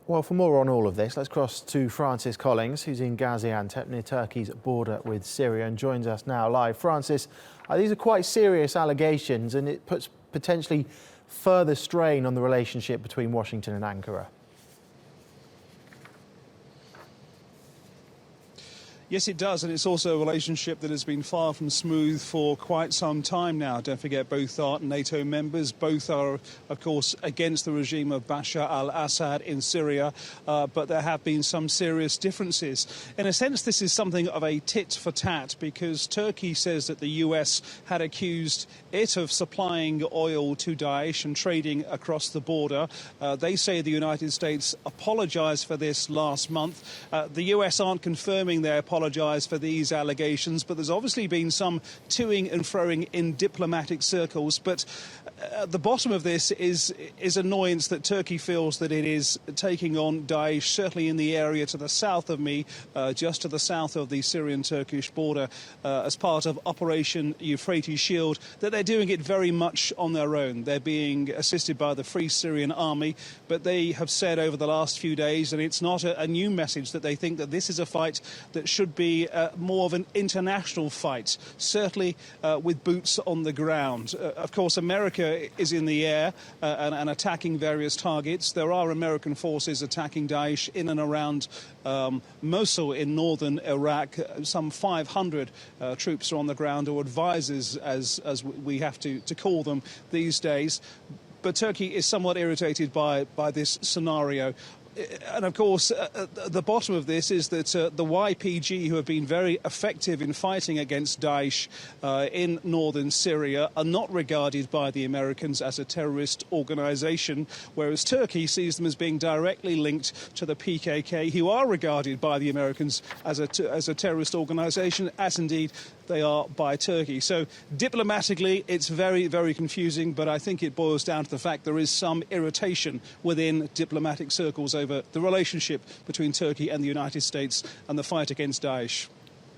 Well, for more on all of this, let's cross to Francis Collings, who's in Gaziantep near Turkey's border with Syria and joins us now live. Francis, these are quite serious allegations and it puts potentially further strain on the relationship between Washington and Ankara. Yes, it does, and it's also a relationship that has been far from smooth for quite some time now. Don't forget, both are NATO members. Both are, of course, against the regime of Bashar al-Assad in Syria, but there have been some serious differences. In a sense, this is something of a tit-for-tat, because Turkey says that the US had accused it of supplying oil to Daesh and trading across the border. They say the United States apologized for this last month. The US aren't confirming their apology for these allegations, but there's obviously been some toing and froing in diplomatic circles. But at the bottom of this is annoyance that Turkey feels that it is taking on Daesh, certainly in the area to the south of me, just to the south of the Syrian-Turkish border, as part of Operation Euphrates Shield, that they're doing it very much on their own. They're being assisted by the Free Syrian Army, but they have said over the last few days, and it's not a new message, that they think that this is a fight that should be more of an international fight, certainly with boots on the ground. Of course, America is in the air and attacking various targets. There are American forces attacking Daesh in and around Mosul in northern Iraq. Some 500 troops are on the ground, or advisors, as we have to call them these days. But Turkey is somewhat irritated by this scenario. And of course, at the bottom of this is that the YPG, who have been very effective in fighting against Daesh in northern Syria, are not regarded by the Americans as a terrorist organisation, whereas Turkey sees them as being directly linked to the PKK, who are regarded by the Americans as a terrorist organisation, as indeed they are by Turkey. So diplomatically, it's very, very confusing, but I think it boils down to the fact there is some irritation within diplomatic circles over the relationship between Turkey and the United States and the fight against Daesh.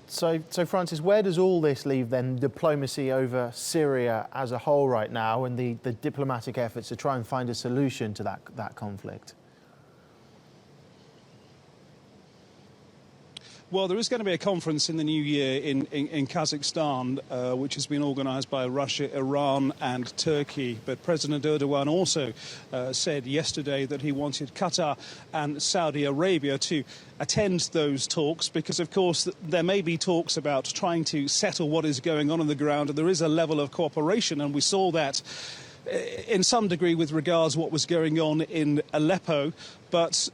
So Francis, where does all this leave then diplomacy over Syria as a whole right now, and the diplomatic efforts to try and find a solution to that conflict? Well, there is going to be a conference in the new year in Kazakhstan, which has been organised by Russia, Iran and Turkey. But President Erdogan also said yesterday that he wanted Qatar and Saudi Arabia to attend those talks, because, of course, there may be talks about trying to settle what is going on the ground, and there is a level of cooperation, and we saw that in some degree with regards to what was going on in Aleppo. But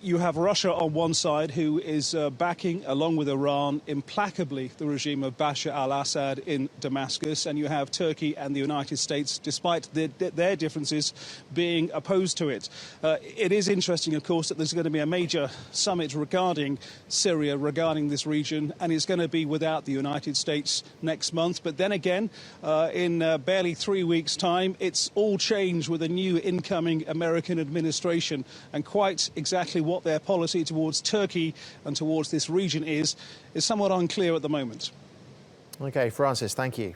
you have Russia on one side, who is backing, along with Iran, implacably the regime of Bashar al-Assad in Damascus, and you have Turkey and the United States, despite their differences, being opposed to it. It is interesting, of course, that there's going to be a major summit regarding Syria, regarding this region, and it's going to be without the United States next month. But then again, in barely 3 weeks' time, it's all changed with a new incoming American administration, and quite exactly what their policy towards Turkey and towards this region is somewhat unclear at the moment. OK, Francis, thank you.